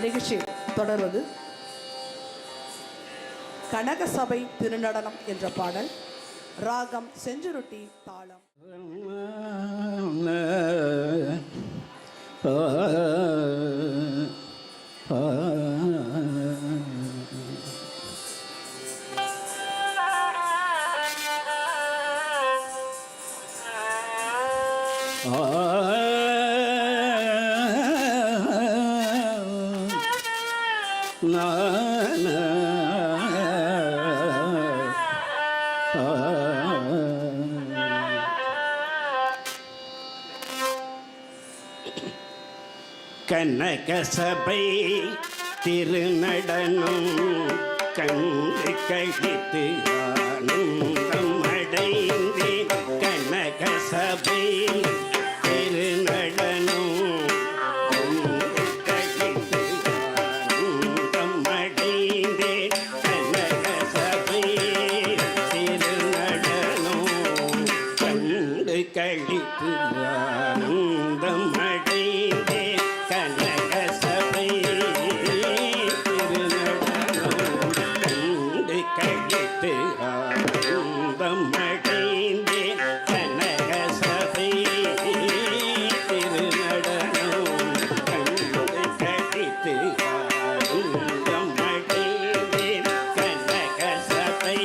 நிகழ்ச்சி தொடர்வது கனக சபை திருநடனம் என்ற பாடல். ராகம் செஞ்சுருட்டி, தாளம். கனக சபை திருநடனம் கண்டு கழித்து ஆனந்தம் அடைந்தே. கனக சபை திருநடனம் கண்டு கழித்து ஆனந்தம் அடைந்தே. கனக சபை திருநடனம் கண்டு கழித்து ஆனந்தம் அடைந்தே. கனக சபை திருநடனம் கண்டு கழித்து ஆனந்தம் அடைந்தே. கனக சபை திருநடனம் கண்டு கழித்து ஆனந்தம் அடைந்தே. கனக சபை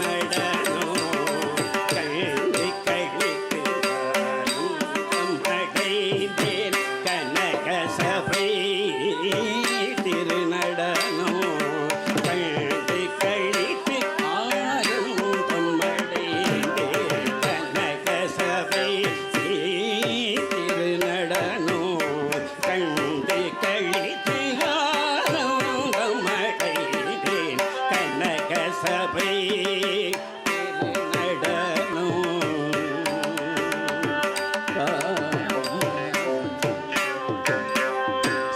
திருநடனம் கண்டு கழித்து ஆனந்தம் அடைந்தே. கனக சபை திருநடனம் கண்டு கழித்து ஆனந்தம் அடைந்தே. கனக சபை திருநடனம் கண்டு கழித்து ஆனந்தம் அடைந்தே. கனக சபை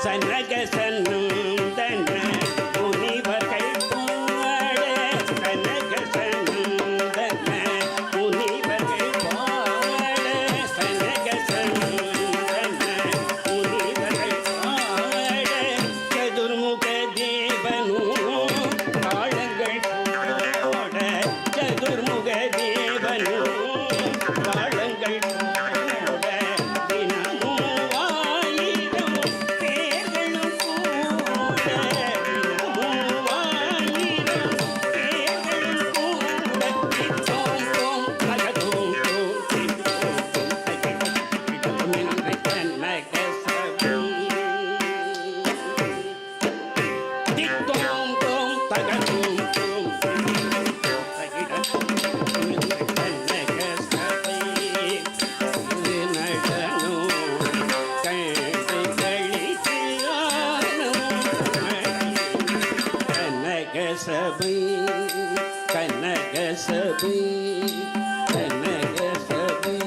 சனக சந்தன முனிவர்கள் பாட. சனக சந்தன முனிவர்கள் பாட. சனக சந்தன முனிவர்கள் பாட. சதுர்முக தேவனும் தாளங்கள் போட. சதுர்முக தேவனும் தாளங்கள் போட. சபை கனக சபை கனக சபை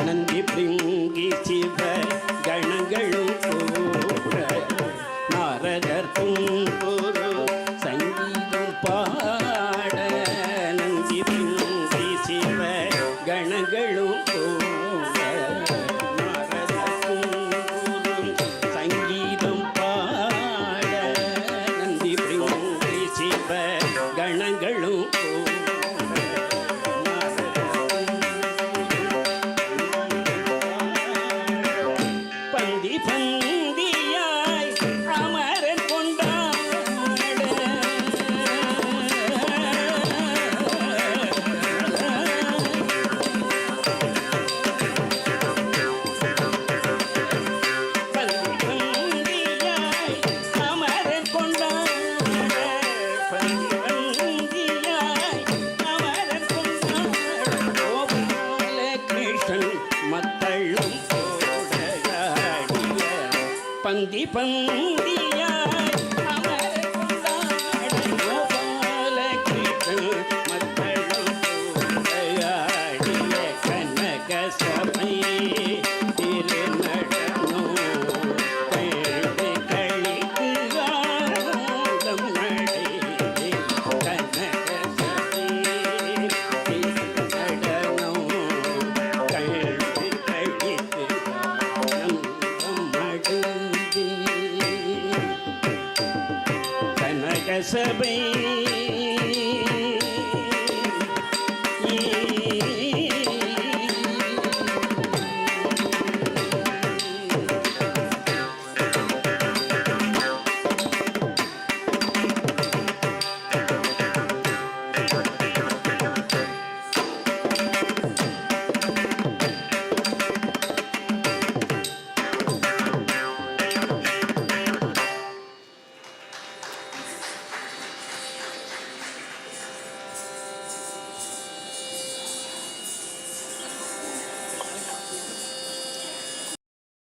நந்தி பிருங்கி சிவ கணங்களும் கூட. நாரதர் தும்புரு சங்கீதம் பாட. நந்தி பிருங்கி சிவ கணங்களும் சங்கீதம் பாட. நந்தி பிருங்கி சிவ கணங்களும் பந்தி பந்தியாய் அமரன் கொண்டாட. மத்தள்ளும் பந்தி பந்தியாய் அமரன் கொண்டாட. கோபால கிருஷ்ணன் மத்தள்ளும் போடையாடிய. கனக சபை திருநடனம் கண்டு கழித்து ஆனந்தம் அடைந்தே. கனக சபை கசபை